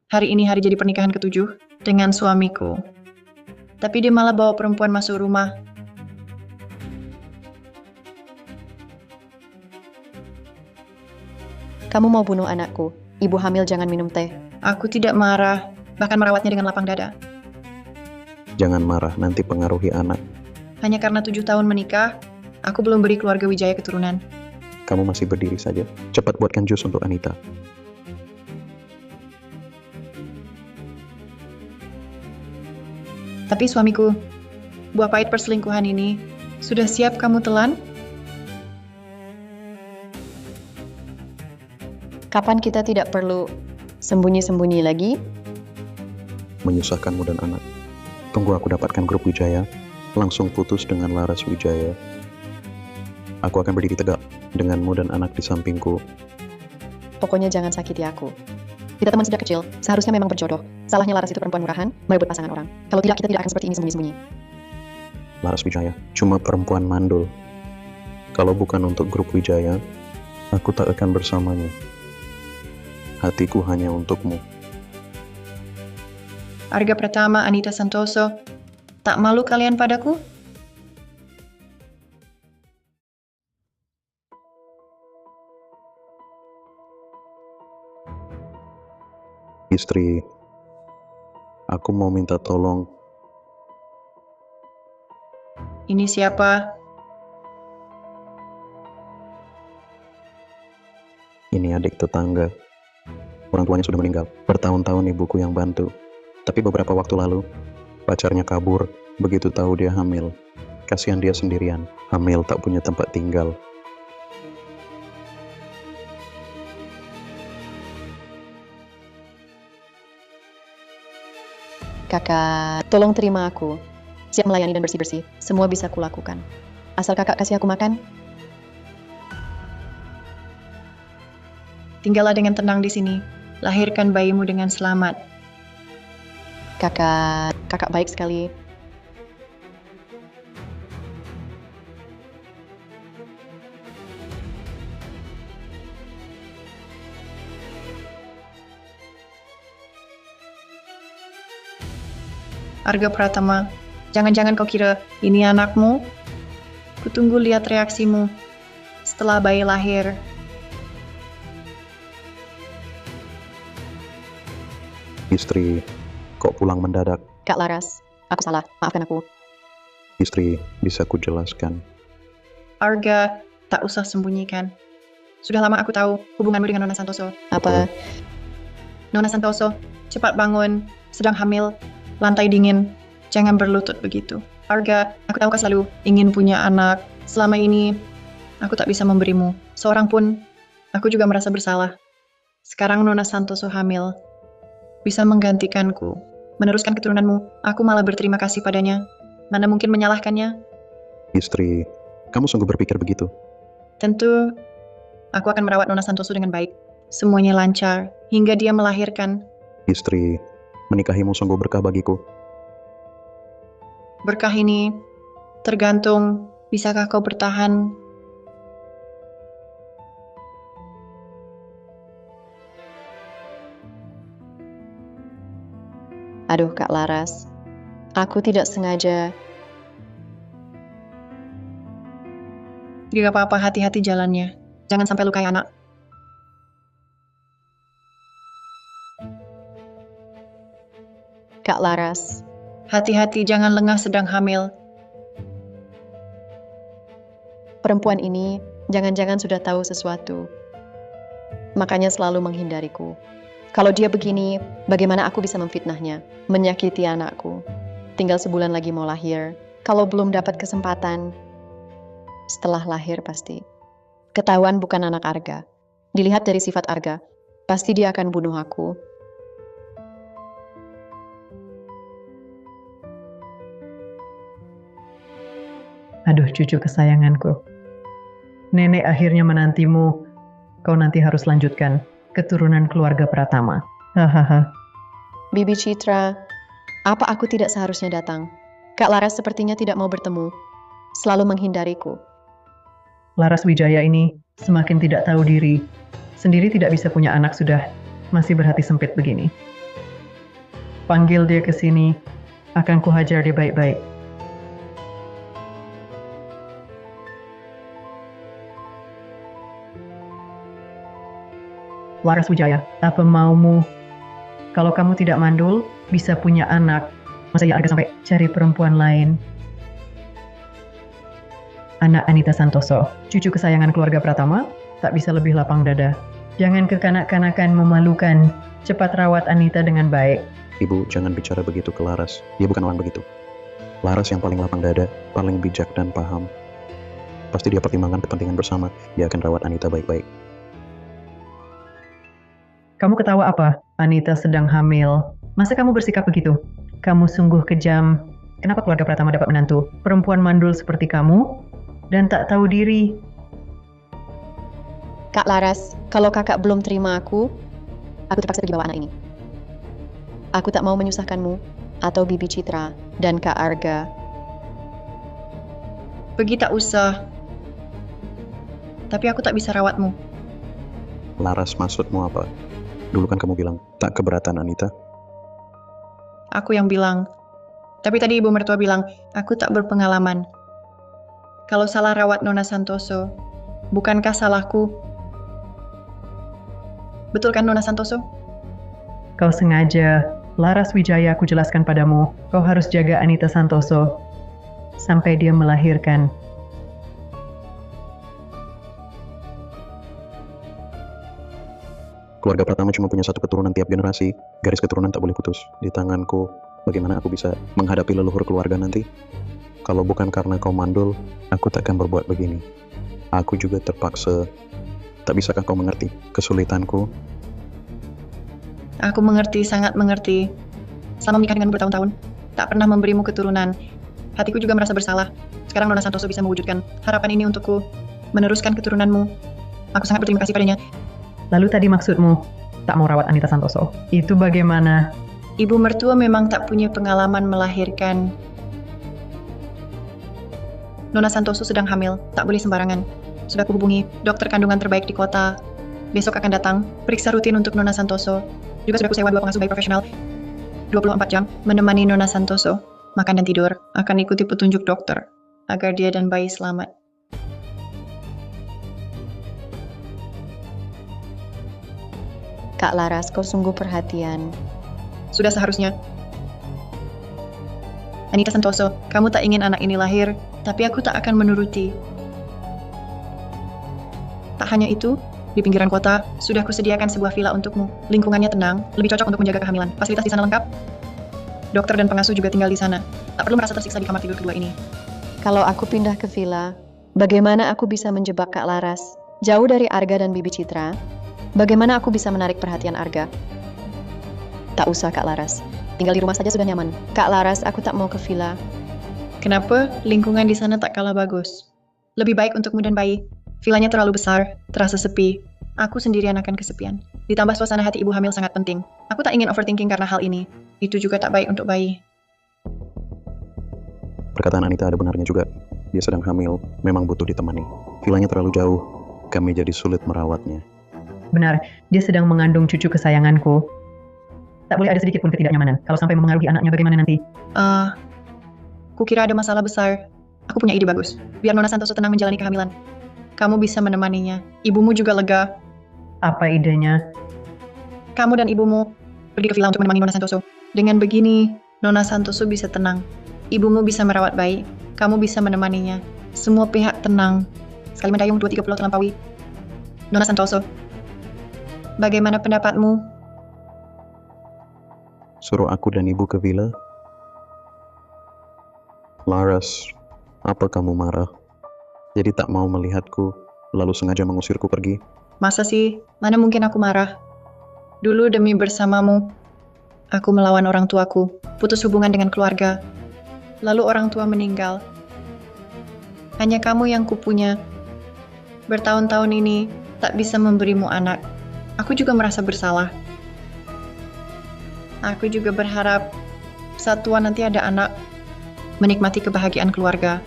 hari ini hari jadi pernikahan ke-7 dengan suamiku. Tapi dia malah bawa perempuan masuk rumah. Kamu mau bunuh anakku. Ibu hamil jangan minum teh. Aku tidak marah, bahkan merawatnya dengan lapang dada. Jangan marah, nanti pengaruhi anak. Hanya karena 7 tahun menikah, aku belum beri keluarga Wijaya keturunan. Kamu masih berdiri saja. Cepat buatkan jus untuk Anita. Tapi suamiku, buah pahit perselingkuhan ini, sudah siap kamu telan? Kapan kita tidak perlu sembunyi-sembunyi lagi? Menyusahkanmu dan anak. Tunggu aku dapatkan grup Wijaya, langsung putus dengan Laras Wijaya. Aku akan berdiri tegak denganmu dan anak di sampingku. Pokoknya jangan sakiti aku. Kita teman sejak kecil, seharusnya memang berjodoh. Salahnya Laras itu perempuan murahan, merebut pasangan orang. Kalau tidak, kita tidak akan seperti ini sembunyi-sembunyi. Laras Wijaya cuma perempuan mandul. Kalau bukan untuk grup Wijaya, aku tak akan bersamanya. Hatiku hanya untukmu. Arga Pratama Anita Santoso, tak malu kalian padaku? Istri, aku mau minta tolong. Ini siapa? Ini adik tetangga. Orang tuanya sudah meninggal. Bertahun-tahun ibuku yang bantu. Tapi beberapa waktu lalu, pacarnya kabur. Begitu tahu dia hamil. Kasihan dia sendirian. Hamil tak punya tempat tinggal. Kakak, tolong terima aku. Siap melayani dan bersih-bersih. Semua bisa kulakukan. Asal kakak kasih aku makan. Tinggallah dengan tenang di sini. Lahirkan bayimu dengan selamat. Kakak baik sekali. Arga Pratama, jangan-jangan kau kira ini anakmu? Kutunggu lihat reaksimu setelah bayi lahir. Istri, kok pulang mendadak? Kak Laras, aku salah. Maafkan aku. Istri, bisa ku jelaskan. Arga, tak usah sembunyikan. Sudah lama aku tahu hubunganmu dengan Nona Santoso. Apa? Nona Santoso, cepat bangun. Sedang hamil, lantai dingin. Jangan berlutut begitu. Arga, aku tahu kau selalu ingin punya anak. Selama ini, aku tak bisa memberimu seorang pun. Aku juga merasa bersalah. Sekarang Nona Santoso hamil. Bisa menggantikanku, meneruskan keturunanmu. Aku malah berterima kasih padanya. Mana mungkin menyalahkannya? Istri, kamu sungguh berpikir begitu? Tentu, aku akan merawat Nona Santoso dengan baik. Semuanya lancar, hingga dia melahirkan. Istri, menikahimu sungguh berkah bagiku. Berkah ini tergantung, bisakah kau bertahan? Aduh Kak Laras, aku tidak sengaja. Tidak apa-apa, hati-hati jalannya. Jangan sampai lukai anak. Kak Laras, Hati-hati, jangan lengah sedang hamil. perempuan ini jangan-jangan sudah tahu sesuatu. Makanya selalu menghindariku. Kalau dia begini, bagaimana aku bisa memfitnahnya, menyakiti anakku? Tinggal sebulan lagi mau lahir. Kalau belum dapat kesempatan, setelah lahir pasti. Ketahuan bukan anak Arga. Dilihat dari sifat Arga, pasti dia akan bunuh aku. Aduh cucu kesayanganku. Nenek akhirnya menantimu. Kau nanti harus lanjutkan keturunan keluarga Pratama. Hahaha. Bibi Citra, apa aku tidak seharusnya datang? Kak Laras sepertinya tidak mau bertemu. Selalu menghindariku. Laras Wijaya ini semakin tidak tahu diri. Sendiri tidak bisa punya anak sudah masih berhati sempit begini. Panggil dia ke sini. Akan kuhajar dia baik-baik. Laras Wijaya, apa maumu? Kalau kamu tidak mandul, bisa punya anak. Masa ya Arga sampai cari perempuan lain? Anak Anita Santoso, cucu kesayangan keluarga Pratama, tak bisa lebih lapang dada. Jangan kekanak-kanakan memalukan. Cepat rawat Anita dengan baik. Ibu, jangan bicara begitu ke Laras. Dia bukan orang begitu. Laras yang paling lapang dada, paling bijak dan paham. Pasti dia pertimbangkan kepentingan bersama. Dia akan rawat Anita baik-baik. Kamu ketawa apa? Anita sedang hamil. Masa kamu bersikap begitu? Kamu sungguh kejam. Kenapa keluarga Pratama dapat menantu perempuan mandul seperti kamu dan tak tahu diri? Kak Laras, kalau kakak belum terima aku terpaksa pergi bawa anak ini. Aku tak mau menyusahkanmu atau Bibi Citra dan Kak Arga. Pergi tak usah. Tapi aku tak bisa rawatmu. Laras, maksudmu apa? Dulu kan kamu bilang, tak keberatan Anita. Aku yang bilang. Tapi tadi ibu mertua bilang, aku tak berpengalaman. Kalau salah rawat Nona Santoso, bukankah salahku? Betul kan Nona Santoso? Kau sengaja. Laras Wijaya, aku jelaskan padamu. Kau harus jaga Anita Santoso sampai dia melahirkan. Keluarga Pratama cuma punya satu keturunan tiap generasi. Garis keturunan tak boleh putus. Di tanganku, bagaimana aku bisa menghadapi leluhur keluarga nanti? Kalau bukan karena kau mandul, aku takkan berbuat begini. Aku juga terpaksa. Tak bisakah kau mengerti kesulitanku? Aku mengerti, sangat mengerti. Selama menikah denganmu bertahun-tahun, tak pernah memberimu keturunan. Hatiku juga merasa bersalah. Sekarang Nona Santoso bisa mewujudkan harapan ini untukku, meneruskan keturunanmu. Aku sangat berterima kasih padanya. Lalu tadi maksudmu tak mau rawat Anita Santoso. Itu bagaimana? Ibu mertua memang tak punya pengalaman melahirkan. Nona Santoso sedang hamil, tak boleh sembarangan. Sudah kuhubungi dokter kandungan terbaik di kota. Besok akan datang, periksa rutin untuk Nona Santoso. Juga sudah kusewa 2 pengasuh bayi profesional 24 jam menemani Nona Santoso. Makan dan tidur, akan ikuti petunjuk dokter agar dia dan bayi selamat. Kak Laras, kau sungguh perhatian. Sudah seharusnya. Anita Santoso, kamu tak ingin anak ini lahir, tapi aku tak akan menuruti. Tak hanya itu, di pinggiran kota, sudah kusediakan sebuah villa untukmu. Lingkungannya tenang, lebih cocok untuk menjaga kehamilan. Fasilitas di sana lengkap. Dokter dan pengasuh juga tinggal di sana. Tak perlu merasa tersiksa di kamar tidur kedua ini. Kalau aku pindah ke villa, bagaimana aku bisa menjebak Kak Laras? Jauh dari Arga dan Bibi Citra, bagaimana aku bisa menarik perhatian Arga? Tak usah Kak Laras, tinggal di rumah saja sudah nyaman. Kak Laras, aku tak mau ke villa. Kenapa? Lingkungan di sana tak kalah bagus. Lebih baik untukmu dan bayi. Villanya terlalu besar, terasa sepi. Aku sendirian akan kesepian. Ditambah suasana hati ibu hamil sangat penting. Aku tak ingin overthinking karena hal ini. Itu juga tak baik untuk bayi. Perkataan Anita ada benarnya juga. Dia sedang hamil, memang butuh ditemani. Villanya terlalu jauh, kami jadi sulit merawatnya. Benar, dia sedang mengandung cucu kesayanganku. Tak boleh ada sedikit pun ketidaknyamanan. Kalau sampai mempengaruhi anaknya bagaimana nanti? Kukira ada masalah besar. Aku punya ide bagus. Biar Nona Santoso tenang menjalani kehamilan. Kamu bisa menemaninya. Ibumu juga lega. Apa idenya? Kamu dan ibumu pergi ke villa untuk menemani Nona Santoso. Dengan begini, Nona Santoso bisa tenang. Ibumu bisa merawat bayi. Kamu bisa menemaninya. Semua pihak tenang. Sekali mendayung 2-3 pulau terlampaui. Nona Santoso, bagaimana pendapatmu? Suruh aku dan ibu ke villa? Laras, apa kamu marah? Jadi tak mau melihatku, lalu sengaja mengusirku pergi? Masa sih? Mana mungkin aku marah? Dulu demi bersamamu, aku melawan orang tuaku, putus hubungan dengan keluarga. Lalu orang tua meninggal. Hanya kamu yang kupunya. Bertahun-tahun ini, tak bisa memberimu anak. Aku juga merasa bersalah. Aku juga berharap saat tua nanti ada anak, menikmati kebahagiaan keluarga.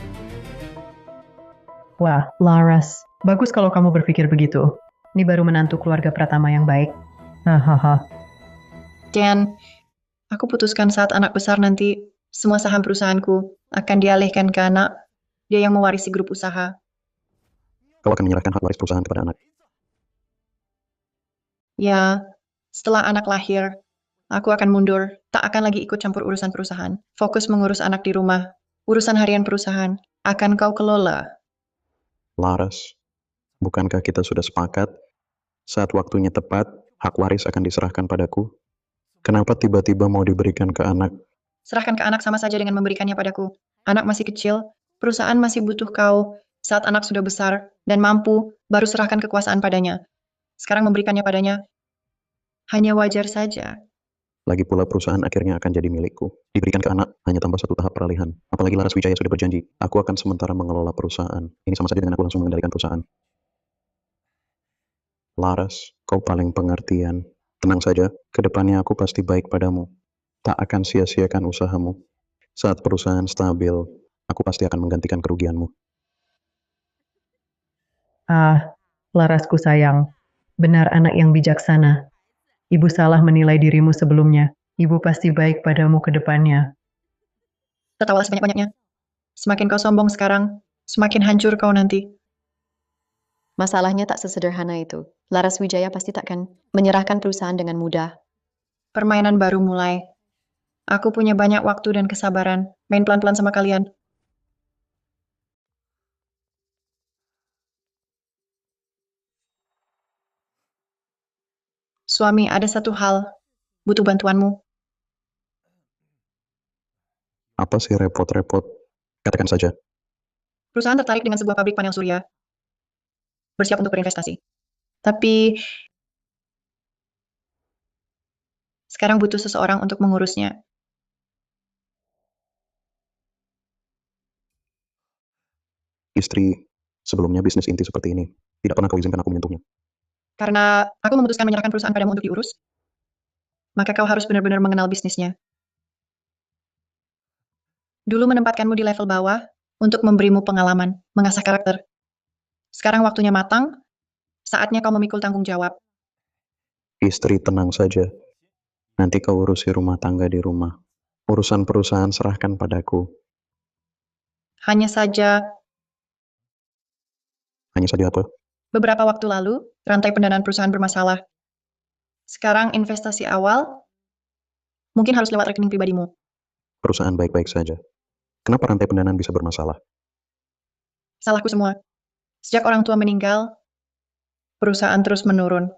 Wah, Laras, bagus kalau kamu berpikir begitu. Ini baru menantu keluarga Pratama yang baik. Hahaha. Dan Aku putuskan saat anak besar nanti, semua saham perusahaanku akan dialihkan ke anak. Dia yang mewarisi grup usaha. Kau akan menyerahkan hak waris perusahaan kepada anak. Ya, setelah anak lahir, aku akan mundur. Tak akan lagi ikut campur urusan perusahaan. Fokus mengurus anak di rumah. Urusan harian perusahaan akan kau kelola. Laras, bukankah kita sudah sepakat saat waktunya tepat, hak waris akan diserahkan padaku? Kenapa tiba-tiba mau diberikan ke anak? Serahkan ke anak sama saja dengan memberikannya padaku. Anak masih kecil, perusahaan masih butuh kau. Saat anak sudah besar dan mampu, baru serahkan kekuasaan padanya. Sekarang memberikannya padanya hanya wajar saja. Lagi pula perusahaan akhirnya akan jadi milikku. Diberikan ke anak hanya tanpa satu tahap peralihan. Apalagi Laras Wijaya sudah berjanji, aku akan sementara mengelola perusahaan. Ini sama saja dengan aku langsung mengendalikan perusahaan. Laras, kau paling pengertian. Tenang saja, kedepannya aku pasti baik padamu. Tak akan sia-siakan usahamu. Saat perusahaan stabil, aku pasti akan menggantikan kerugianmu. Ah, Larasku sayang. Benar anak yang bijaksana. Ibu salah menilai dirimu sebelumnya. Ibu pasti baik padamu ke depannya. Tertawalah sebanyak-banyaknya. Semakin kau sombong sekarang, semakin hancur kau nanti. Masalahnya tak sesederhana itu. Laras Wijaya pasti takkan menyerahkan perusahaan dengan mudah. Permainan baru mulai. Aku punya banyak waktu dan kesabaran. Main pelan-pelan sama kalian. Suami, ada satu hal. Butuh bantuanmu. Apa sih repot-repot? Katakan saja. Perusahaan tertarik dengan sebuah pabrik panel surya. Bersiap untuk berinvestasi. Tapi sekarang butuh seseorang untuk mengurusnya. Istri, sebelumnya bisnis inti seperti ini. Tidak pernah kau izinkan aku menyentuhnya. Karena aku memutuskan menyerahkan perusahaan padamu untuk diurus, maka kau harus benar-benar mengenal bisnisnya. Dulu menempatkanmu di level bawah untuk memberimu pengalaman, mengasah karakter. Sekarang waktunya matang, saatnya kau memikul tanggung jawab. Istri, tenang saja. Nanti kau urusi rumah tangga di rumah. Urusan perusahaan serahkan padaku. Hanya saja, Hanya saja apa? beberapa waktu lalu, rantai pendanaan perusahaan bermasalah. Sekarang investasi awal, mungkin harus lewat rekening pribadimu. Perusahaan baik-baik saja. Kenapa rantai pendanaan bisa bermasalah? Salahku semua. Sejak orang tua meninggal, perusahaan terus menurun.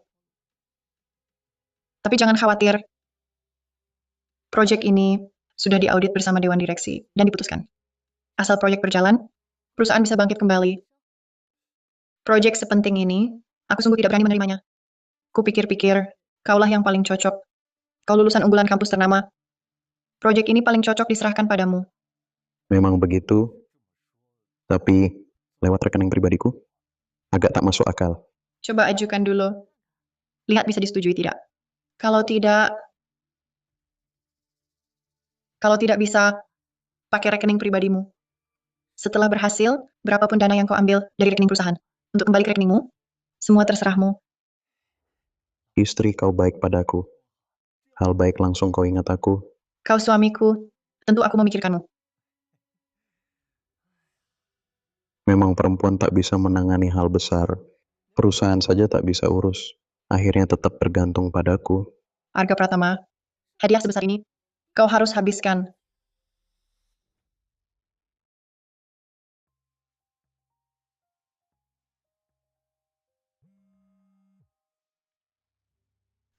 Tapi jangan khawatir, proyek ini sudah diaudit bersama Dewan Direksi dan diputuskan. Asal proyek berjalan, perusahaan bisa bangkit kembali. Proyek sepenting ini, aku sungguh tidak berani menerimanya. Kupikir-pikir, kaulah yang paling cocok. Kau lulusan unggulan kampus ternama. Proyek ini paling cocok diserahkan padamu. Memang begitu, tapi lewat rekening pribadiku, agak tak masuk akal. Coba ajukan dulu. Lihat bisa disetujui tidak. Kalau tidak bisa, pakai rekening pribadimu. Setelah berhasil, berapapun dana yang kau ambil dari rekening perusahaan, untuk kembali ke rekeningmu, semua terserahmu. Istri, kau baik padaku. Hal baik langsung kau ingat aku. Kau suamiku, tentu aku memikirkanmu. Memang perempuan tak bisa menangani hal besar. Perusahaan saja tak bisa urus. Akhirnya tetap bergantung padaku. Arga Pratama, hadiah sebesar ini, kau harus habiskan.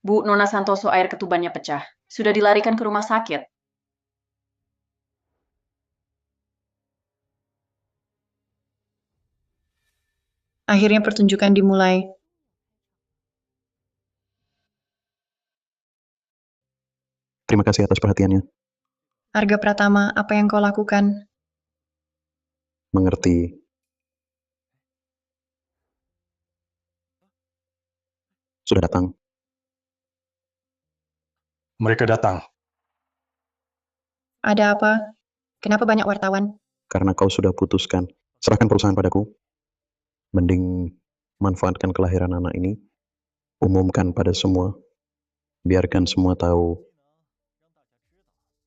Bu, Nona Santoso air ketubannya pecah. Sudah dilarikan ke rumah sakit. Akhirnya pertunjukan dimulai. Terima kasih atas perhatiannya. Arga Pratama, apa yang kau lakukan? Mengerti. Sudah datang. Mereka datang. Ada apa? Kenapa banyak wartawan? Karena kau sudah putuskan. Serahkan perusahaan padaku. Mending manfaatkan kelahiran anak ini. Umumkan pada semua. Biarkan semua tahu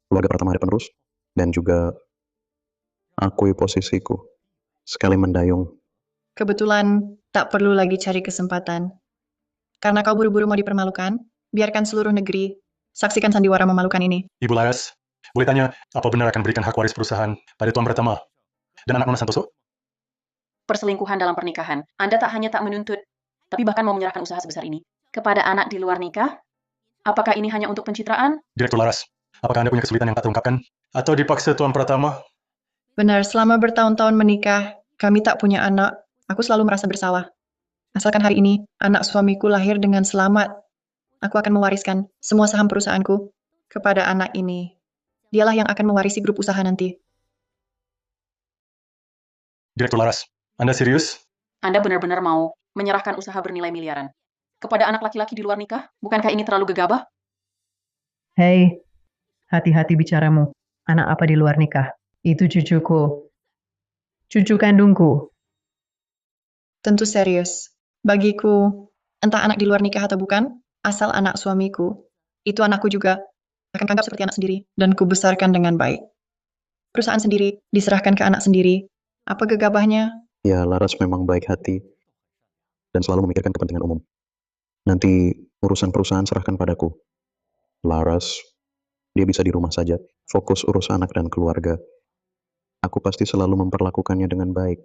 keluarga Pratama ada penerus, dan juga akui posisiku sekali mendayung. Kebetulan tak perlu lagi cari kesempatan. Karena kau buru-buru mau dipermalukan, biarkan seluruh negeri saksikan sandiwara memalukan ini. Ibu Laras, boleh tanya, apa benar akan berikan hak waris perusahaan pada Tuan Pratama dan anak Nona Santoso? Perselingkuhan dalam pernikahan. Anda tak hanya tak menuntut, tapi bahkan mau menyerahkan usaha sebesar ini kepada anak di luar nikah? Apakah ini hanya untuk pencitraan? Direktur Laras, apakah Anda punya kesulitan yang tak terungkapkan? Atau dipaksa Tuan Pratama? Benar, selama bertahun-tahun menikah, kami tak punya anak. Aku selalu merasa bersalah. Asalkan hari ini, anak suamiku lahir dengan selamat. Aku akan mewariskan semua saham perusahaanku kepada anak ini. Dialah yang akan mewarisi grup usaha nanti. Direktur Laras, Anda serius? Anda benar-benar mau menyerahkan usaha bernilai miliaran kepada anak laki-laki di luar nikah? Bukankah ini terlalu gegabah? Hei, hati-hati bicaramu. Anak apa di luar nikah? Itu cucuku. Cucu kandungku. Tentu serius. Bagiku, entah anak di luar nikah atau bukan, asal anak suamiku, itu anakku juga. Akan anggap seperti anak sendiri, dan kubesarkan dengan baik. Perusahaan sendiri, diserahkan ke anak sendiri. Apa gegabahnya? Ya, Laras memang baik hati dan selalu memikirkan kepentingan umum. Nanti urusan perusahaan serahkan padaku. Laras, dia bisa di rumah saja, fokus urus anak dan keluarga. Aku pasti selalu memperlakukannya dengan baik.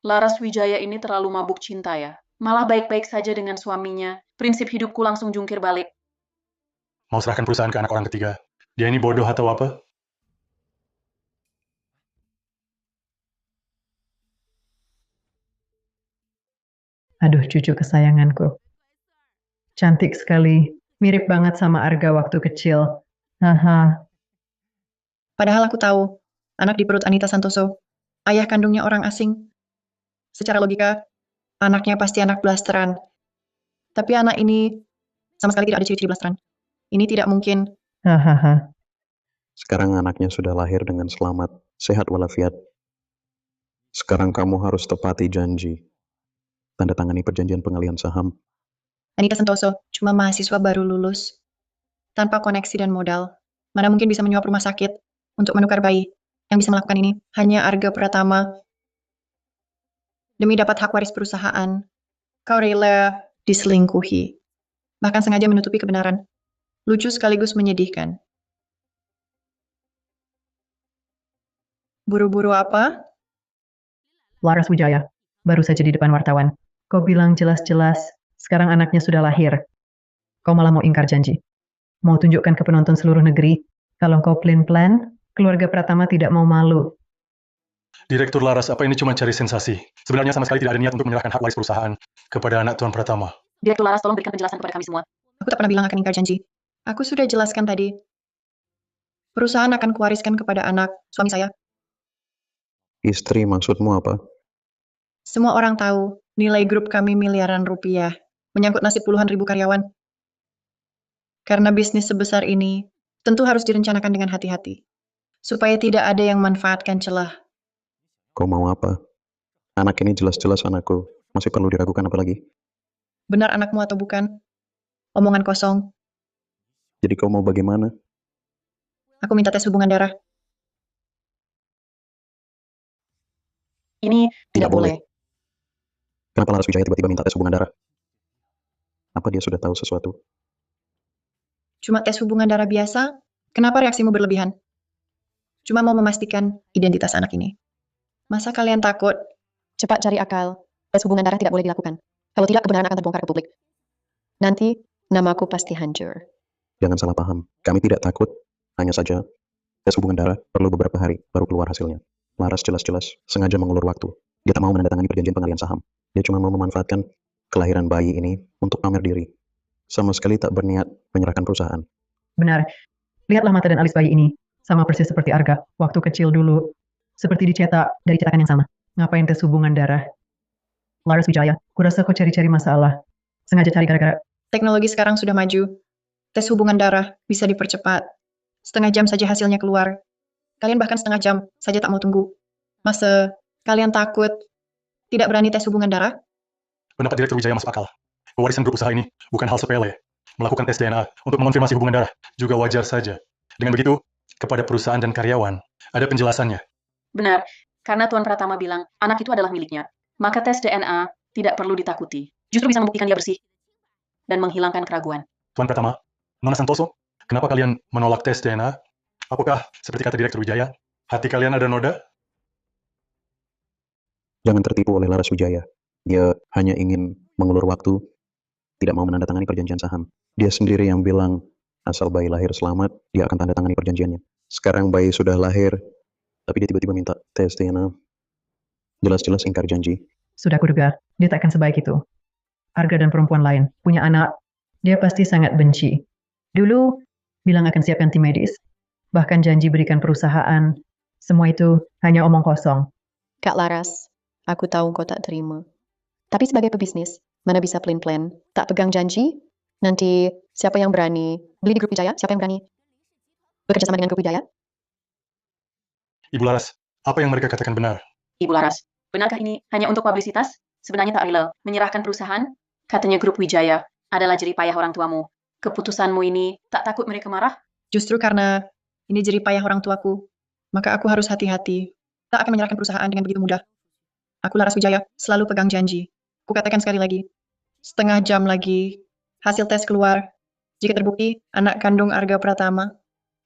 Laras Wijaya ini terlalu mabuk cinta ya. Malah baik-baik saja dengan suaminya. Prinsip hidupku langsung jungkir balik. Mau serahkan perusahaan ke anak orang ketiga? Dia ini bodoh atau apa? Aduh, cucu kesayanganku. Cantik sekali. Mirip banget sama Arga waktu kecil. Haha. Padahal aku tahu, anak di perut Anita Santoso, ayah kandungnya orang asing. Secara logika, anaknya pasti anak blasteran. Tapi anak ini sama sekali tidak ada ciri-ciri blasteran. Ini tidak mungkin. Hahaha. Sekarang anaknya sudah lahir dengan selamat, sehat walafiat. Sekarang kamu harus tepati janji. Tanda tangani perjanjian pengalihan saham. Anita Santoso cuma mahasiswa baru lulus. Tanpa koneksi dan modal. Mana mungkin bisa menyuap rumah sakit untuk menukar bayi. Yang bisa melakukan ini hanya Arga Pratama. Demi dapat hak waris perusahaan, kau rela diselingkuhi. Bahkan sengaja menutupi kebenaran. Lucu sekaligus menyedihkan. Buru-buru apa? Laras Wijaya, baru saja di depan wartawan. Kau bilang jelas-jelas, sekarang anaknya sudah lahir. Kau malah mau ingkar janji. Mau tunjukkan ke penonton seluruh negeri, kalau kau plan-plan, keluarga Pratama tidak mau malu. Direktur Laras, apa ini cuma cari sensasi? Sebenarnya sama sekali tidak ada niat untuk menyerahkan hak waris perusahaan kepada anak Tuan Pratama. Direktur Laras, tolong berikan penjelasan kepada kami semua. Aku tak pernah bilang akan ingkar janji. Aku sudah jelaskan tadi. Perusahaan akan kuwariskan kepada anak suami saya. Istri maksudmu apa? Semua orang tahu nilai grup kami miliaran rupiah, menyangkut nasib puluhan ribu karyawan. Karena bisnis sebesar ini, tentu harus direncanakan dengan hati-hati. Supaya tidak ada yang manfaatkan celah. Kau mau apa? Anak ini jelas-jelas anakku. Masih perlu diragukan apa lagi? Benar anakmu atau bukan? Omongan kosong. Jadi kau mau bagaimana? Aku minta tes hubungan darah. Ini Tidak tidak boleh. Kenapa Laras Wijaya tiba-tiba minta tes hubungan darah? Apa dia sudah tahu sesuatu? Cuma tes hubungan darah biasa? Kenapa reaksimu berlebihan? Cuma mau memastikan identitas anak ini. Masa kalian takut? Cepat cari akal. Tes hubungan darah tidak boleh dilakukan. Kalau tidak, kebenaran akan terbongkar ke publik. Nanti, namaku pasti hancur. Jangan salah paham. Kami tidak takut. Hanya saja, tes hubungan darah perlu beberapa hari baru keluar hasilnya. Laras jelas-jelas sengaja mengulur waktu. Dia tak mau menandatangani perjanjian pengalihan saham. Dia cuma mau memanfaatkan kelahiran bayi ini untuk pamer diri. Sama sekali tak berniat menyerahkan perusahaan. Benar. Lihatlah mata dan alis bayi ini. Sama persis seperti Arga, waktu kecil dulu. Seperti dicetak dari cetakan yang sama. Ngapain tes hubungan darah? Laras Wijaya, kurasa kau cari-cari masalah. Sengaja cari gara-gara. Teknologi sekarang sudah maju. Tes hubungan darah bisa dipercepat. Setengah jam saja hasilnya keluar. Kalian bahkan setengah jam saja tak mau tunggu. Masa kalian takut tidak berani tes hubungan darah? Pendapat Direktur Wijaya masuk akal. Pewarisan grup usaha ini bukan hal sepele. melakukan tes DNA untuk mengonfirmasi hubungan darah juga wajar saja. Dengan begitu, kepada perusahaan dan karyawan, ada penjelasannya. Benar, karena Tuan Pratama bilang anak itu adalah miliknya. Maka tes DNA tidak perlu ditakuti. Justru bisa membuktikan dia bersih dan menghilangkan keraguan. Tuan Pratama, Nona Santoso, kenapa kalian menolak tes DNA? Apakah seperti kata Direktur Wijaya, hati kalian ada noda? Jangan tertipu oleh Laras Wijaya. Dia hanya ingin mengulur waktu, tidak mau menandatangani perjanjian saham. Dia sendiri yang bilang, asal bayi lahir selamat, dia akan tanda tangani perjanjiannya. Sekarang bayi sudah lahir, tapi dia tiba-tiba minta tes DNA. Jelas-jelas ingkar janji. Sudah kuduga, dia tak akan sebaik itu. Arga dan perempuan lain punya anak, dia pasti sangat benci. Dulu bilang akan siapkan tim medis, bahkan janji berikan perusahaan. Semua itu hanya omong kosong. Kak Laras, aku tahu kau tak terima. Tapi sebagai pebisnis, mana bisa plan-plan, tak pegang janji? Nanti siapa yang berani beli di grup Wijaya? Siapa yang berani bekerja sama dengan grup Wijaya? Ibu Laras, apa yang mereka katakan benar? Ibu Laras, benarkah ini hanya untuk publisitas? Sebenarnya tak real. Menyerahkan perusahaan? Katanya grup Wijaya adalah jerih payah orang tuamu. Keputusanmu ini tak takut mereka marah? Justru karena ini jerih payah orang tuaku, maka aku harus hati-hati. Tak akan menyerahkan perusahaan dengan begitu mudah. Aku Laras Wijaya, selalu pegang janji. Kukatakan sekali lagi, setengah jam lagi, hasil tes keluar. Jika terbukti anak kandung Arga Pratama,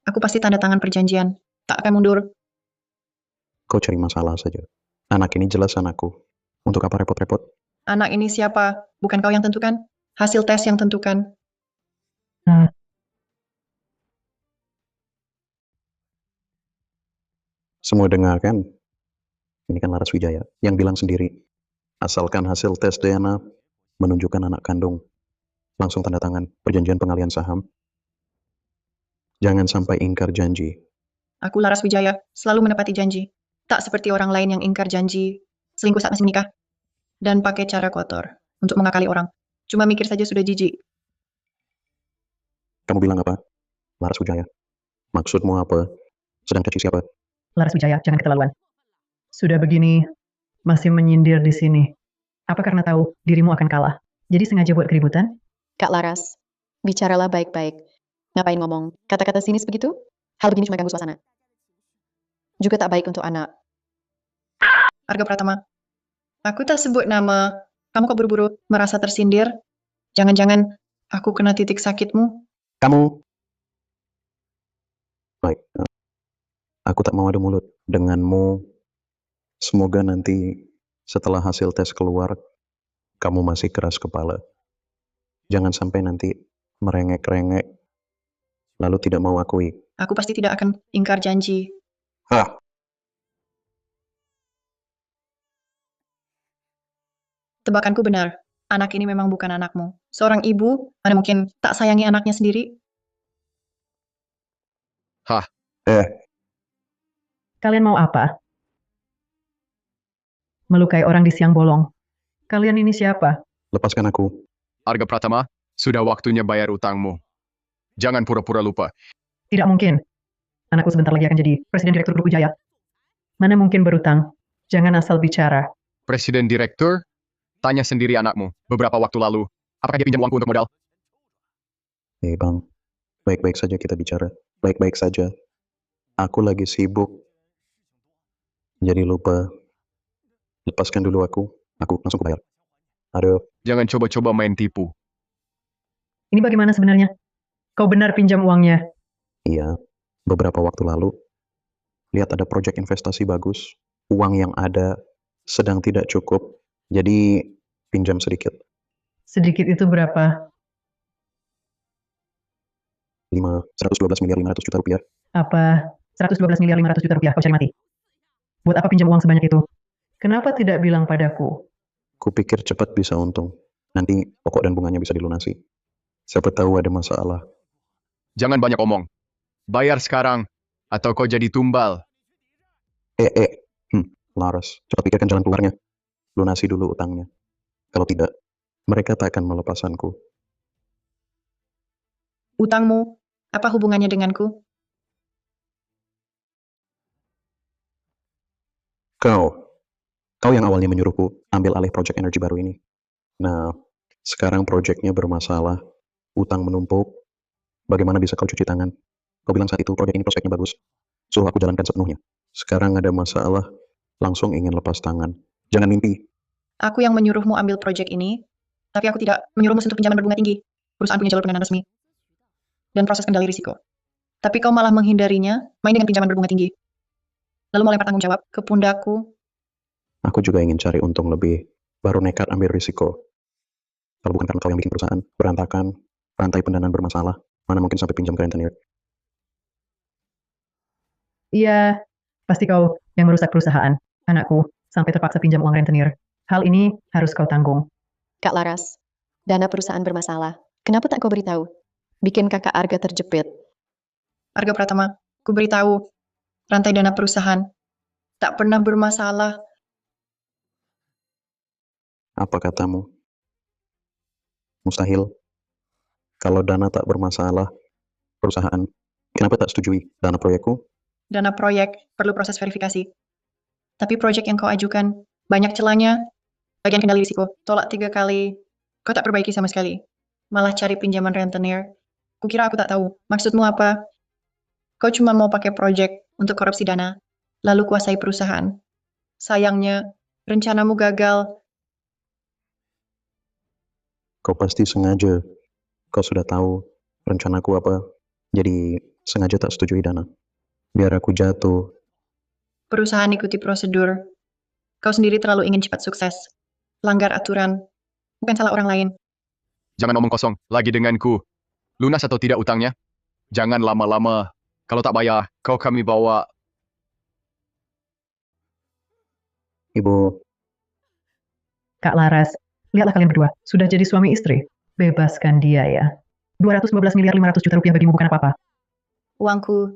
aku pasti tanda tangan perjanjian. Tak akan mundur. Kau cari masalah saja. Anak ini jelas anakku. Untuk apa repot-repot? Anak ini siapa? Bukan kau yang tentukan? Hasil tes yang tentukan. Semua dengar kan? Ini kan Laras Wijaya yang bilang sendiri. Asalkan hasil tes DNA menunjukkan anak kandung, langsung tanda tangan perjanjian pengalihan saham. Jangan sampai ingkar janji. Aku Laras Wijaya, selalu menepati janji. Tak seperti orang lain yang ingkar janji, selingkuh saat masih menikah, dan pakai cara kotor untuk mengakali orang. Cuma mikir saja sudah jijik. Kamu bilang apa? Laras Wijaya. Maksudmu apa? Sedang caci siapa? Laras Wijaya, jangan keterlaluan. Sudah begini, masih menyindir di sini. Apa karena tahu dirimu akan kalah? Jadi sengaja buat keributan? Kak Laras, bicaralah baik-baik. Ngapain ngomong kata-kata sinis begitu? Hal begini cuma ganggu suasana. Juga tak baik untuk anak. Arga Pratama, aku tak sebut nama. Kamu kok buru-buru merasa tersindir? Jangan-jangan aku kena titik sakitmu? Kamu. Baik. Aku tak mau adu mulut denganmu. Semoga nanti setelah hasil tes keluar, kamu masih keras kepala. Jangan sampai nanti merengek-rengek, lalu tidak mau akui. Aku pasti tidak akan ingkar janji. Hah? Tebakanku benar. Anak ini memang bukan anakmu. Seorang ibu, mana mungkin tak sayangi anaknya sendiri? Kalian mau apa? Melukai orang di siang bolong. Kalian ini siapa? Lepaskan aku. Arga Pratama, sudah waktunya bayar utangmu. Jangan pura-pura lupa. Tidak mungkin. Anakku sebentar lagi akan jadi Presiden Direktur Grup Wijaya. Mana mungkin berutang? Jangan asal bicara. Presiden Direktur, tanya sendiri anakmu. Beberapa waktu lalu, apakah dia pinjam uangku untuk modal? Bang, baik-baik saja kita bicara. Baik-baik saja. Aku lagi sibuk. Jadi lupa. Lepaskan dulu aku langsung bayar. Aduh, Jangan coba-coba main tipu. Ini bagaimana sebenarnya? Kau benar pinjam uangnya. iya. Beberapa waktu lalu, lihat ada proyek investasi bagus. Uang yang ada sedang tidak cukup. Jadi, pinjam sedikit. Sedikit itu berapa? 112 miliar 500 juta rupiah. Apa 112 miliar 500 juta rupiah kau cari mati? Buat apa pinjam uang sebanyak itu? Kenapa tidak bilang padaku? Kupikir cepat bisa untung. Nanti pokok dan bunganya bisa dilunasi. Siapa tahu ada masalah. Jangan banyak omong. Bayar sekarang, atau kau jadi tumbal. Laras, cepat pikirkan jalan keluarnya. Lunasi dulu utangnya. Kalau tidak, mereka tak akan melepaskanku. Utangmu, apa hubungannya denganku? Kau yang awalnya menyuruhku ambil alih proyek energi baru ini. Nah, sekarang proyeknya bermasalah. utang menumpuk, bagaimana bisa kau cuci tangan? Kau bilang saat itu prospeknya bagus, suruh aku jalankan sepenuhnya. Sekarang ada masalah, langsung ingin lepas tangan. Jangan mimpi. Aku yang menyuruhmu ambil proyek ini, tapi aku tidak menyuruhmu untuk pinjaman berbunga tinggi. Perusahaan punya jalur pendanaan resmi dan proses kendali risiko. Tapi kau malah menghindarinya, main dengan pinjaman berbunga tinggi. Lalu melempar tanggung jawab ke pundakku. Aku juga ingin cari untung lebih, baru nekat ambil risiko. Kalau bukan karena kau yang bikin perusahaan berantakan, rantai pendanaan bermasalah, mana mungkin sampai pinjam ke rentenir. Iya, pasti kau yang merusak perusahaan. Anakku sampai terpaksa pinjam uang rentenir. Hal ini harus kau tanggung. Kak Laras, dana perusahaan bermasalah. Kenapa tak kau beritahu? Bikin kakak Arga terjepit. Arga Pratama, ku beritahu, rantai dana perusahaan tak pernah bermasalah. Apa katamu? Mustahil. Kalau dana tak bermasalah, perusahaan, kenapa tak setujui dana proyekku? Dana proyek perlu proses verifikasi. Tapi proyek yang kau ajukan, banyak celahnya. Bagian kendali risiko, tolak 3 kali. Kau tak perbaiki sama sekali. Malah cari pinjaman rentenir. Kukira aku tak tahu. Maksudmu apa? Kau cuma mau pakai proyek untuk korupsi dana, lalu kuasai perusahaan. Sayangnya, rencanamu gagal. Kau pasti sengaja. Kau sudah tahu rencanaku apa. Jadi sengaja tak setujui dana. Biar aku jatuh. Perusahaan ikuti prosedur. Kau sendiri terlalu ingin cepat sukses. Langgar aturan. Bukan salah orang lain. Jangan omong kosong lagi denganku. Lunas atau tidak utangnya? Jangan lama-lama. Kalau tak bayar, kau kami bawa. Ibu, Kak Laras, lihatlah kalian berdua. Sudah jadi suami istri. Bebaskan dia ya. 212 miliar 500 juta rupiah bagimu bukan apa-apa. Uangku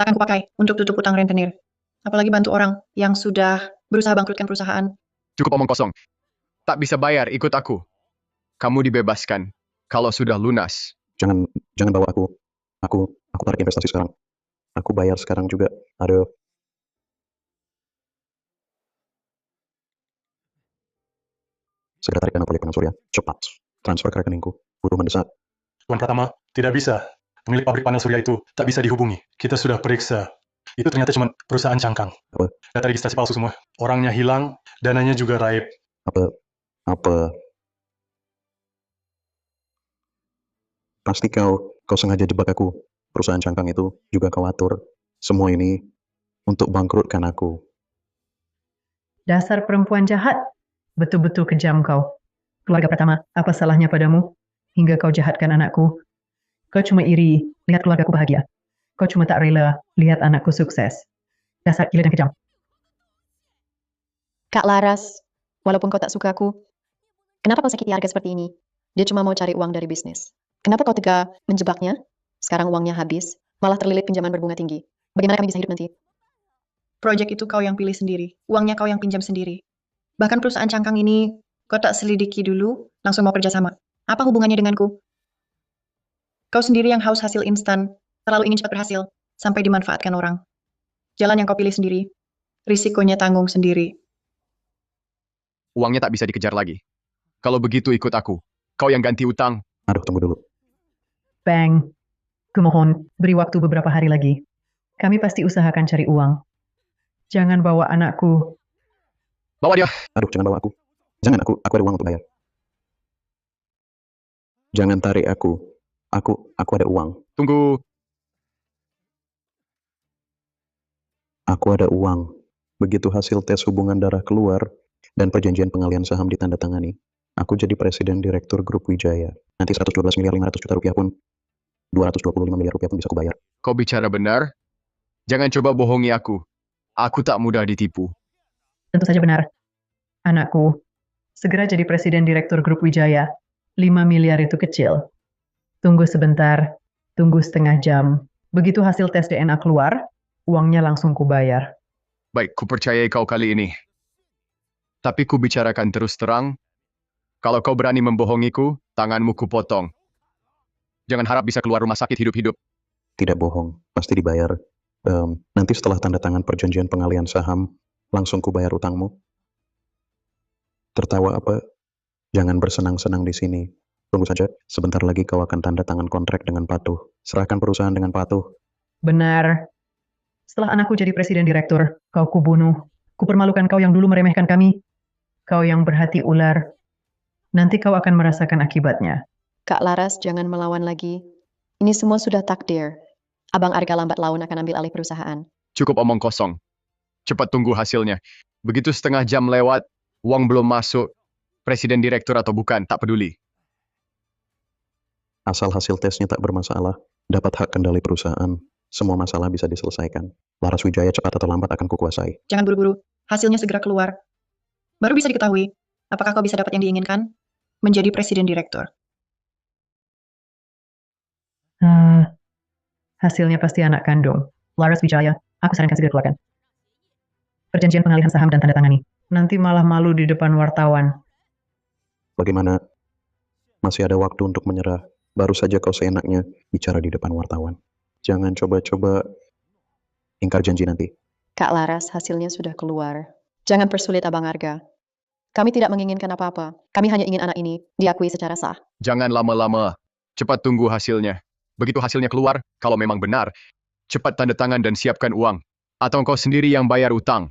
akan kupakai untuk tutup utang rentenir. Apalagi bantu orang yang sudah berusaha bangkrutkan perusahaan. Cukup omong kosong. Tak bisa bayar, ikut aku. Kamu dibebaskan. Kalau sudah lunas. jangan bawa aku. Aku tarik investasi sekarang. Aku bayar sekarang juga. Aduh. Segera tarik dana proyek Benang Surya. Cepat. Transfer ke rekeningku. Butuh mendesak. Tuan Pratama, tidak bisa. Pemilik pabrik panel surya itu tak bisa dihubungi. Kita sudah periksa. Itu ternyata cuma perusahaan cangkang. Apa? Data registrasi palsu semua. Orangnya hilang, dananya juga raib. Apa? Pasti kau sengaja jebak aku. Perusahaan cangkang itu juga kau atur. Semua ini untuk bangkrutkan aku. Dasar perempuan jahat. Betul-betul kejam kau. Keluarga Pratama, apa salahnya padamu? Hingga kau jahatkan anakku. Kau cuma iri lihat keluargaku bahagia. Kau cuma tak rela lihat anakku sukses. Dasar gila dan kejam. Kak Laras, walaupun kau tak suka aku, kenapa kau sakiti Arga seperti ini? Dia cuma mau cari uang dari bisnis. Kenapa kau tega menjebaknya? Sekarang uangnya habis, malah terlilit pinjaman berbunga tinggi. Bagaimana kami bisa hidup nanti? Proyek itu kau yang pilih sendiri. Uangnya kau yang pinjam sendiri. Bahkan perusahaan cangkang ini, kau tak selidiki dulu, langsung mau kerjasama. Apa hubungannya denganku? Kau sendiri yang haus hasil instan, terlalu ingin cepat berhasil, sampai dimanfaatkan orang. Jalan yang kau pilih sendiri, risikonya tanggung sendiri. Uangnya tak bisa dikejar lagi. Kalau begitu ikut aku. Kau yang ganti utang. Aduh, tunggu dulu. Bang, kumohon beri waktu beberapa hari lagi. Kami pasti usahakan cari uang. Jangan bawa anakku. Bawa dia. Aduh, jangan bawa aku. Jangan, aku ada uang untuk bayar. Jangan tarik aku. Aku ada uang. Tunggu. Aku ada uang. Begitu hasil tes hubungan darah keluar dan perjanjian pengalihan saham ditandatangani, aku jadi presiden direktur grup Wijaya. Nanti 112 miliar 500 juta rupiah pun, 225 miliar rupiah pun bisa aku bayar. Kau bicara benar? Jangan coba bohongi aku. Aku tak mudah ditipu. Tentu saja benar. Anakku, segera jadi presiden direktur grup Wijaya. 5 miliar itu kecil. Tunggu sebentar, tunggu setengah jam. Begitu hasil tes DNA keluar, uangnya langsung kubayar. Baik, ku percayai kau kali ini. Tapi ku bicarakan terus terang. Kalau kau berani membohongiku, tanganmu ku potong. Jangan harap bisa keluar rumah sakit hidup-hidup. Tidak bohong, pasti dibayar. Nanti setelah tanda tangan perjanjian pengalihan saham, langsung ku bayar utangmu. Tertawa apa? Jangan bersenang-senang di sini. Tunggu saja, sebentar lagi kau akan tanda tangan kontrak dengan patuh. Serahkan perusahaan dengan patuh. Benar. Setelah anakku jadi presiden direktur, kau kubunuh. Kupermalukan kau yang dulu meremehkan kami. Kau yang berhati ular. Nanti kau akan merasakan akibatnya. Kak Laras, jangan melawan lagi. Ini semua sudah takdir. Abang Arga lambat laun akan ambil alih perusahaan. Cukup omong kosong. Cepat tunggu hasilnya. Begitu setengah jam lewat, uang belum masuk. Presiden direktur atau bukan, tak peduli. Asal hasil tesnya tak bermasalah, dapat hak kendali perusahaan, semua masalah bisa diselesaikan. Laras Wijaya cepat atau lambat akan kukuasai. Jangan buru-buru, hasilnya segera keluar. Baru bisa diketahui, apakah kau bisa dapat yang diinginkan? Menjadi presiden direktur. Hasilnya pasti anak kandung. Laras Wijaya, aku sarankan segera keluarkan. Perjanjian pengalihan saham dan tanda tangani. Nanti malah malu di depan wartawan. Bagaimana? Masih ada waktu untuk menyerah. Baru saja kau seenaknya bicara di depan wartawan. Jangan coba-coba ingkar janji nanti. Kak Laras, hasilnya sudah keluar. Jangan persulit Abang Arga. Kami tidak menginginkan apa-apa. Kami hanya ingin anak ini diakui secara sah. Jangan lama-lama. Cepat tunggu hasilnya. Begitu hasilnya keluar, kalau memang benar, cepat tanda tangan dan siapkan uang. Atau engkau sendiri yang bayar utang.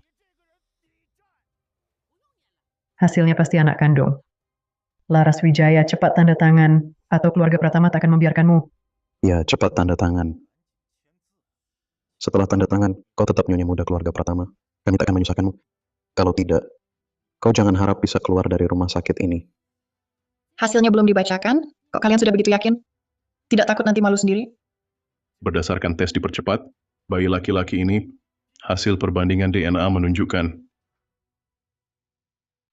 Hasilnya pasti anak kandung. Laras Wijaya, cepat tanda tangan, atau keluarga Pratama tak akan membiarkanmu. Ya, cepat tanda tangan. Setelah tanda tangan, kau tetap nyonya muda keluarga Pratama. Kami tak akan menyusahkanmu. Kalau tidak, kau jangan harap bisa keluar dari rumah sakit ini. Hasilnya belum dibacakan? Kok kalian sudah begitu yakin? Tidak takut nanti malu sendiri? Berdasarkan tes dipercepat, bayi laki-laki ini hasil perbandingan DNA menunjukkan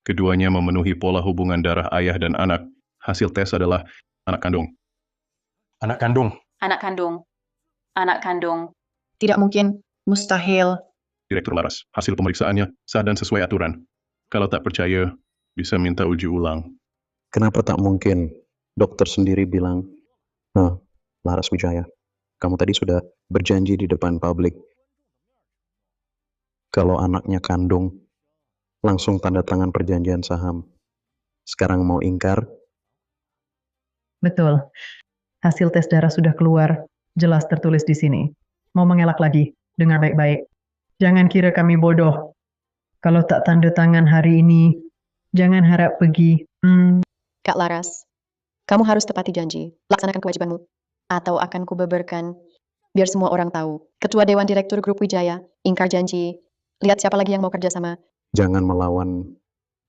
keduanya memenuhi pola hubungan darah ayah dan anak. Hasil tes adalah anak kandung. Anak kandung. Anak kandung. Anak kandung. Tidak mungkin, mustahil. Direktur Laras, hasil pemeriksaannya sah dan sesuai aturan. Kalau tak percaya, bisa minta uji ulang. Kenapa tak mungkin? Dokter sendiri bilang, Laras Wijaya, kamu tadi sudah berjanji di depan publik. Kalau anaknya kandung, langsung tanda tangan perjanjian saham. Sekarang mau ingkar? Betul. Hasil tes darah sudah keluar. Jelas tertulis di sini. Mau mengelak lagi? Dengar baik-baik. Jangan kira kami bodoh. Kalau tak tanda tangan hari ini, jangan harap pergi. Kak Laras, kamu harus tepati janji. Laksanakan kewajibanmu. Atau akan kubeberkan. Biar semua orang tahu. Ketua Dewan Direktur Grup Wijaya, ingkar janji. Lihat siapa lagi yang mau kerjasama. Jangan melawan,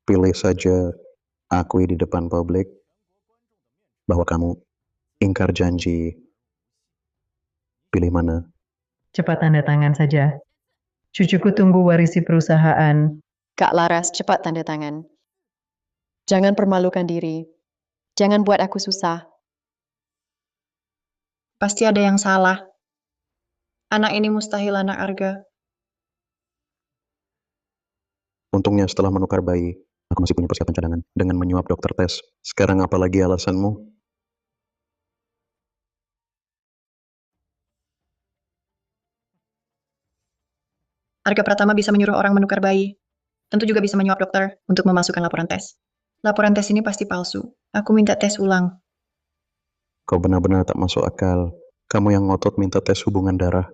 pilih saja akui di depan publik bahwa kamu ingkar janji. Pilih mana? Cepat tanda tangan saja. Cucuku tunggu warisi perusahaan. Kak Laras, cepat tanda tangan. Jangan permalukan diri. Jangan buat aku susah. Pasti ada yang salah. Anak ini mustahil anak Arga. Untungnya setelah menukar bayi, aku masih punya persiapan cadangan dengan menyuap dokter tes. Sekarang apalagi alasanmu? Arga Pratama bisa menyuruh orang menukar bayi. Tentu juga bisa menyuap dokter untuk memasukkan laporan tes. Laporan tes ini pasti palsu. Aku minta tes ulang. Kau benar-benar tak masuk akal. Kamu yang ngotot minta tes hubungan darah.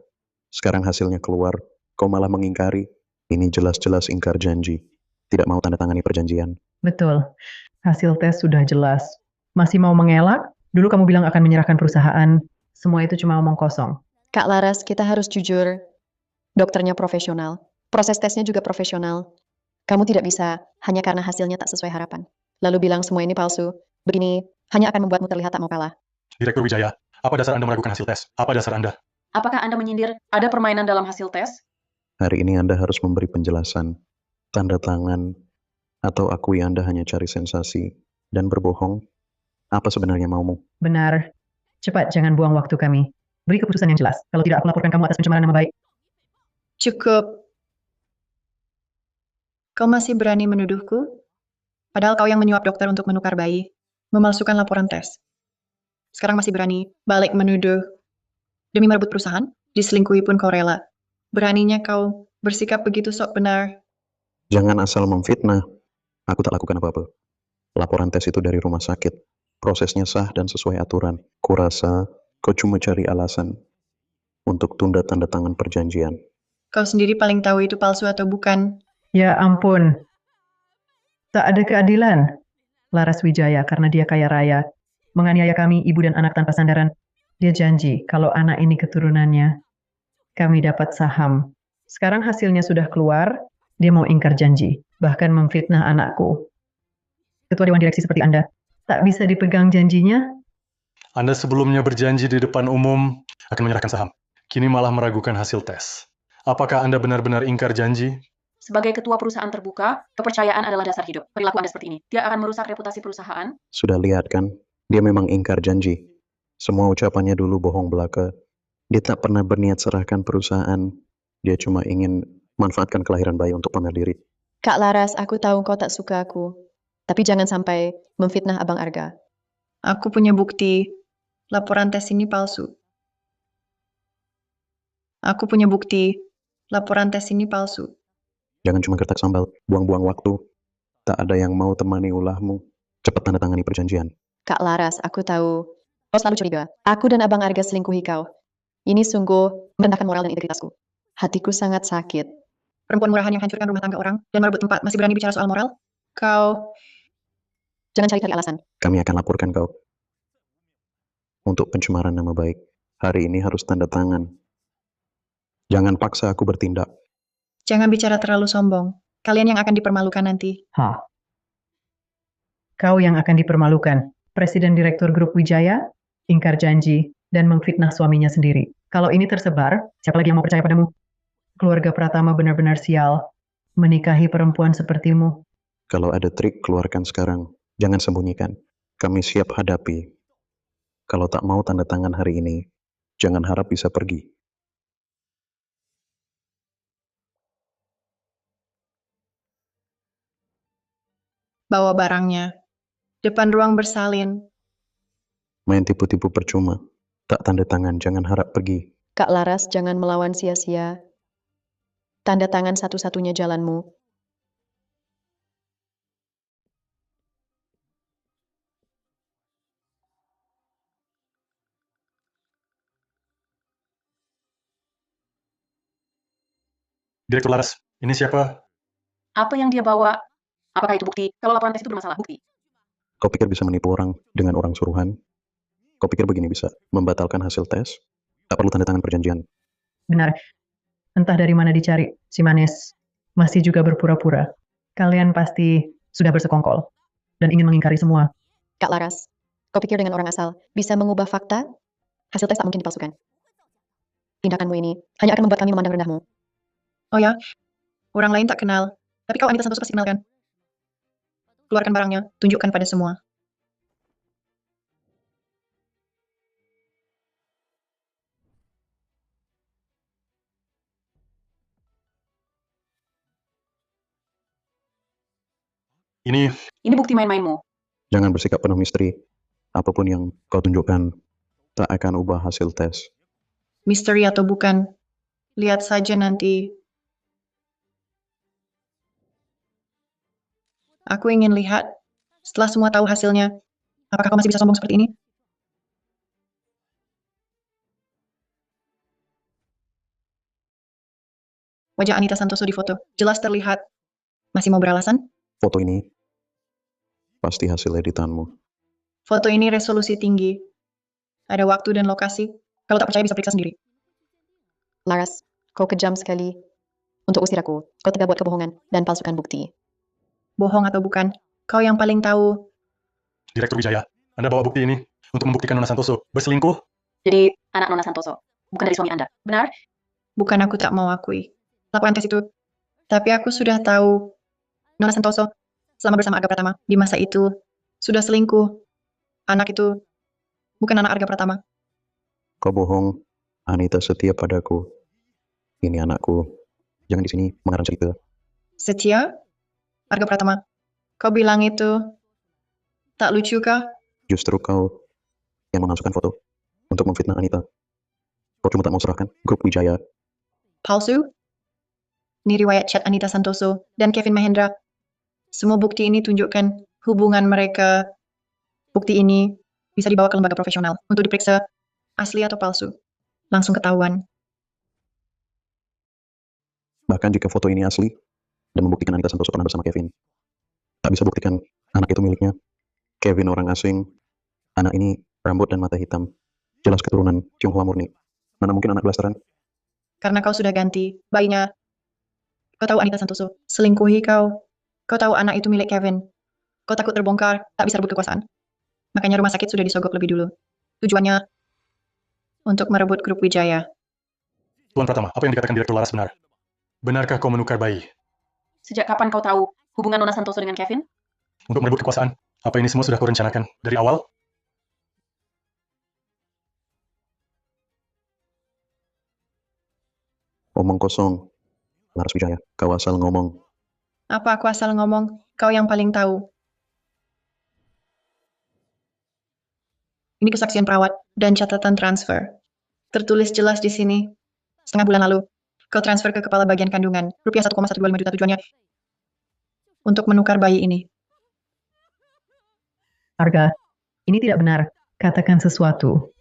Sekarang hasilnya keluar, kau malah mengingkari. Ini jelas-jelas ingkar janji. Tidak mau tanda tangani perjanjian. Betul. Hasil tes sudah jelas. Masih mau mengelak? Dulu kamu bilang akan menyerahkan perusahaan. Semua itu cuma omong kosong. Kak Laras, kita harus jujur. Dokternya profesional. Proses tesnya juga profesional. Kamu tidak bisa hanya karena hasilnya tak sesuai harapan. Lalu bilang semua ini palsu. Begini hanya akan membuatmu terlihat tak mau kalah. Direktur Wijaya, apa dasar Anda meragukan hasil tes? Apa dasar Anda? Apakah Anda menyindir ada permainan dalam hasil tes? Hari ini Anda harus memberi penjelasan, tanda tangan, atau akui Anda hanya cari sensasi dan berbohong. Apa sebenarnya maumu? Benar. Cepat, jangan buang waktu kami. Beri keputusan yang jelas. Kalau tidak, aku laporkan kamu atas pencemaran nama baik. Cukup. Kau masih berani menuduhku? Padahal kau yang menyuap dokter untuk menukar bayi, memalsukan laporan tes. Sekarang masih berani balik menuduh. Demi merebut perusahaan, diselingkuhi pun kau rela. Beraninya kau bersikap begitu sok benar. Jangan asal memfitnah. Aku tak lakukan apa-apa. Laporan tes itu dari rumah sakit. Prosesnya sah dan sesuai aturan. Kurasa kau cuma cari alasan untuk tunda tanda tangan perjanjian. Kau sendiri paling tahu itu palsu atau bukan. Ya ampun, tak ada keadilan. Laras Wijaya karena dia kaya raya, menganiaya kami, ibu dan anak tanpa sandaran. Dia janji kalau anak ini keturunannya, kami dapat saham. Sekarang hasilnya sudah keluar, dia mau ingkar janji, bahkan memfitnah anakku. Ketua Dewan Direksi seperti Anda, tak bisa dipegang janjinya? Anda sebelumnya berjanji di depan umum akan menyerahkan saham. Kini malah meragukan hasil tes. Apakah Anda benar-benar ingkar janji? Sebagai ketua perusahaan terbuka, kepercayaan adalah dasar hidup. Perilaku Anda seperti ini, dia akan merusak reputasi perusahaan. Sudah lihat kan? Dia memang ingkar janji. Semua ucapannya dulu bohong belaka. Dia tak pernah berniat serahkan perusahaan. Dia cuma ingin manfaatkan kelahiran bayi untuk pamer diri. Kak Laras, aku tahu kau tak suka aku. Tapi jangan sampai memfitnah Abang Arga. Aku punya bukti. Laporan tes ini palsu. Aku punya bukti. Laporan tes ini palsu. Jangan cuma gertak sambal, buang-buang waktu. Tak ada yang mau temani ulahmu. Cepat tanda tangani perjanjian. Kak Laras, aku tahu kau selalu curiga. Aku dan Abang Arga selingkuhi kau. Ini sungguh merendahkan moral dan integritasku. Hatiku sangat sakit. Perempuan murahan yang hancurkan rumah tangga orang dan merebut tempat masih berani bicara soal moral? Kau... Jangan cari-cari alasan. Kami akan laporkan kau. Untuk pencemaran nama baik, hari ini harus tanda tangan. Jangan paksa aku bertindak. Jangan bicara terlalu sombong. Kalian yang akan dipermalukan nanti. Hah? Kau yang akan dipermalukan. Presiden Direktur Grup Wijaya, ingkar janji, dan memfitnah suaminya sendiri. Kalau ini tersebar, siapa lagi yang mau percaya padamu? Keluarga Pratama benar-benar sial. Menikahi perempuan sepertimu. Kalau ada trik, keluarkan sekarang. Jangan sembunyikan. Kami siap hadapi. Kalau tak mau tanda tangan hari ini, jangan harap bisa pergi. Bawa barangnya. Depan ruang bersalin. Main tipu-tipu percuma. Tak tanda tangan, jangan harap pergi. Kak Laras, jangan melawan sia-sia. Tanda tangan satu-satunya jalanmu. Direktur Laras, ini siapa? Apa yang dia bawa? Apakah itu bukti? Kalau laporan tes itu bermasalah, bukti. Kau pikir bisa menipu orang dengan orang suruhan? Kau pikir begini bisa membatalkan hasil tes? Tak perlu tanda tangan perjanjian. Benar. Entah dari mana dicari, si Manes masih juga berpura-pura. Kalian pasti sudah bersekongkol dan ingin mengingkari semua. Kak Laras, kau pikir dengan orang asal bisa mengubah fakta? Hasil tes tak mungkin dipalsukan. Tindakanmu ini hanya akan membuat kami memandang rendahmu. Oh ya, orang lain tak kenal. Tapi kau Anita Santoso pasti kenal kan? Keluarkan barangnya, tunjukkan pada semua. Ini bukti main-mainmu. Jangan bersikap penuh misteri. Apapun yang kau tunjukkan, tak akan ubah hasil tes. Misteri atau bukan, lihat saja nanti. Aku ingin lihat, setelah semua tahu hasilnya, apakah kau masih bisa sombong seperti ini? Wajah Anita Santoso di foto, jelas terlihat. Masih mau beralasan? Foto ini pasti hasil editanmu. Foto ini resolusi tinggi. Ada waktu dan lokasi. Kalau tak percaya bisa periksa sendiri. Laras, kau kejam sekali. Untuk usir aku, kau tega buat kebohongan dan palsukan bukti. Bohong atau bukan, kau yang paling tahu. Direktur Wijaya, Anda bawa bukti ini untuk membuktikan Nona Santoso berselingkuh? Jadi, anak Nona Santoso, bukan dari suami Anda. Benar? Bukan aku tak mau akui. Laporan tes itu. Tapi aku sudah tahu. Nona Santoso, selama bersama Arga Pratama, di masa itu, sudah selingkuh. Anak itu, bukan anak Arga Pratama. Kau bohong. Anita setia padaku. Ini anakku. Jangan di sini mengarang cerita. Setia? Arga Pratama, kau bilang itu tak lucu kah? Justru kau yang memasukkan foto untuk memfitnah Anita. Kau cuma tak mau serahkan grup Wijaya. Palsu? Ini riwayat chat Anita Santoso dan Kevin Mahendra. Semua bukti ini tunjukkan hubungan mereka Bukti ini bisa dibawa ke lembaga profesional untuk diperiksa asli atau palsu. Langsung ketahuan. Bahkan jika foto ini asli dan membuktikan Anita Santoso pernah bersama Kevin, tak bisa buktikan anak itu miliknya. Kevin orang asing, anak ini rambut dan mata hitam, jelas keturunan Tionghoa murni. Mana mungkin anak blasteran? Karena kau sudah ganti bayinya. Kau tahu Anita Santoso selingkuhi kau. Kau tahu anak itu milik Kevin. Kau takut terbongkar, tak bisa rebut kekuasaan. Makanya rumah sakit sudah disogok lebih dulu. Tujuannya untuk merebut grup Wijaya. Tuan Pratama, apa yang dikatakan Direktur Laras benar? Benarkah kau menukar bayi? Sejak kapan kau tahu hubungan Nona Santoso dengan Kevin? Untuk merebut kekuasaan? Apa ini semua sudah kau rencanakan dari awal? Omong kosong. Laras Wijaya, kau asal ngomong. Apa aku asal ngomong? Kau yang paling tahu. Ini kesaksian perawat dan catatan transfer. Tertulis jelas di sini. Setengah bulan lalu, kau transfer ke kepala bagian kandungan, rupiah 1,125 juta tujuannya untuk menukar bayi ini. Arga, ini tidak benar. Katakan sesuatu.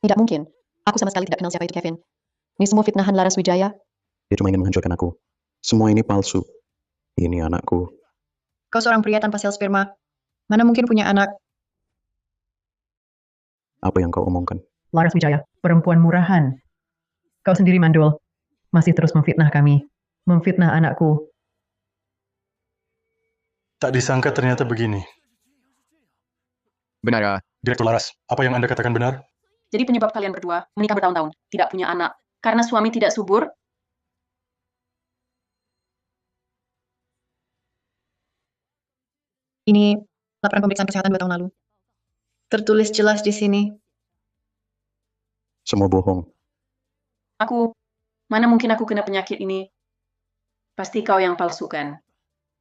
Tidak mungkin. Aku sama sekali tidak kenal siapa itu Kevin. Ini semua fitnahan Laras Wijaya. Dia cuma ingin menghancurkan aku. Semua ini palsu. Ini anakku. Kau seorang pria tanpa sel sperma. Mana mungkin punya anak? Apa yang kau omongkan? Laras Wijaya, perempuan murahan. Kau sendiri mandul. Masih terus memfitnah kami. Memfitnah anakku. Tak disangka ternyata begini. Benar ya? Direktur Laras, apa yang Anda katakan benar? Jadi penyebab kalian berdua menikah bertahun-tahun, tidak punya anak, karena suami tidak subur? Ini laporan pemeriksaan kesehatan 2 tahun lalu. Tertulis jelas di sini. Semua bohong. Mana mungkin aku kena penyakit ini? Pasti kau yang palsukan.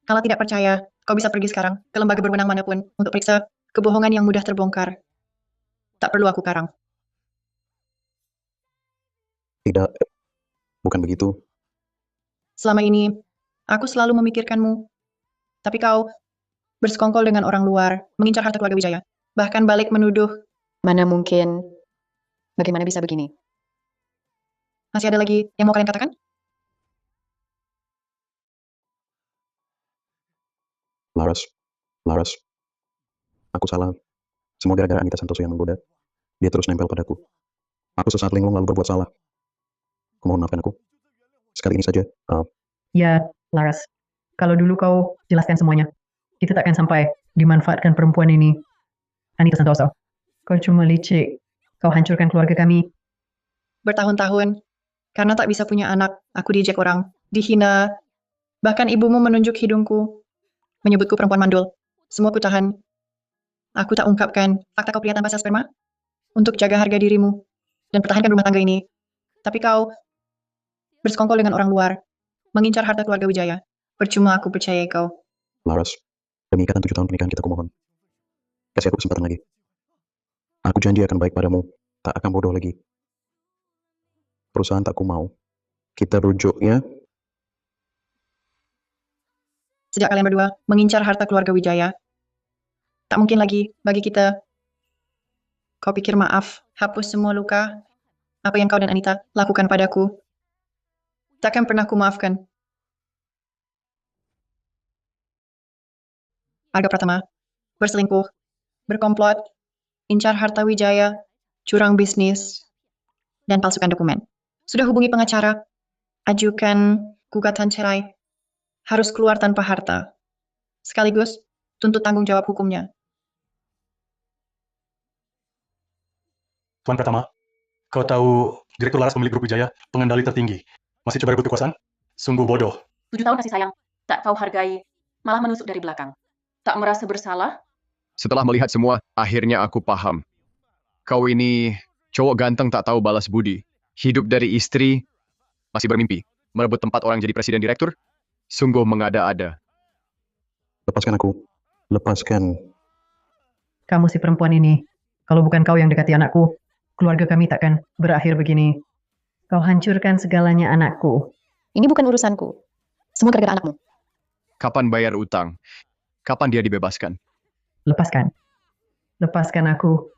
Kalau tidak percaya, kau bisa pergi sekarang ke lembaga berwenang manapun untuk periksa kebohongan yang mudah terbongkar. Tak perlu aku karang. Tidak. Bukan begitu. Selama ini, aku selalu memikirkanmu. Tapi kau bersekongkol dengan orang luar, mengincar harta keluarga Wijaya. Bahkan balik menuduh. Mana mungkin. Bagaimana bisa begini? Masih ada lagi yang mau kalian katakan? Laras. Aku salah. Semua gara-gara Anita Santoso yang menggoda. Dia terus nempel padaku. Aku sesaat linglung lalu berbuat salah. Mohon maafkan aku. Sekali ini saja. Ya, Laras. Kalau dulu kau jelaskan semuanya, kita takkan sampai dimanfaatkan perempuan ini. Anita Santoso. Kau cuma licik. Kau hancurkan keluarga kami. Bertahun-tahun, karena tak bisa punya anak, aku diejek orang, dihina. Bahkan ibumu menunjuk hidungku, menyebutku perempuan mandul. Semua ku tahan. Aku tak ungkapkan fakta kau pria tanpa sel sperma untuk jaga harga dirimu dan pertahankan rumah tangga ini. Tapi kau bersekongkol dengan orang luar, mengincar harta keluarga Wijaya. Percuma aku percaya kau. Laras, demi ikatan 7 tahun pernikahan kita kumohon. Kasih aku kesempatan lagi. Aku janji akan baik padamu. Tak akan bodoh lagi. Perusahaan tak ku mau. Kita rujuk ya. Sejak kalian berdua mengincar harta keluarga Wijaya, tak mungkin lagi bagi kita. Kau pikir maaf, hapus semua luka, apa yang kau dan Anita lakukan padaku. Takkan pernah ku maafkan. Arga Pratama, berselingkuh, berkomplot, incar harta Wijaya, curang bisnis, dan palsukan dokumen. Sudah hubungi pengacara, ajukan gugatan cerai, harus keluar tanpa harta. Sekaligus tuntut tanggung jawab hukumnya. Tuan Pratama, kau tahu Direktur Laras pemilik grup Wijaya, pengendali tertinggi. Masih coba rebut kekuasaan? Sungguh bodoh. 7 tahun kasih sayang, tak kau hargai, malah menusuk dari belakang. Tak merasa bersalah? Setelah melihat semua, akhirnya aku paham. Kau ini cowok ganteng tak tahu balas budi. Hidup dari istri, masih bermimpi. Merebut tempat orang jadi presiden direktur? Sungguh mengada-ada. Lepaskan aku. Lepaskan. Kamu si perempuan ini. Kalau bukan kau yang dekati anakku, keluarga kami takkan berakhir begini. Kau hancurkan segalanya anakku. Ini bukan urusanku. Semua gara-gara anakmu. Kapan bayar utang? Kapan dia dibebaskan? Lepaskan. Lepaskan aku.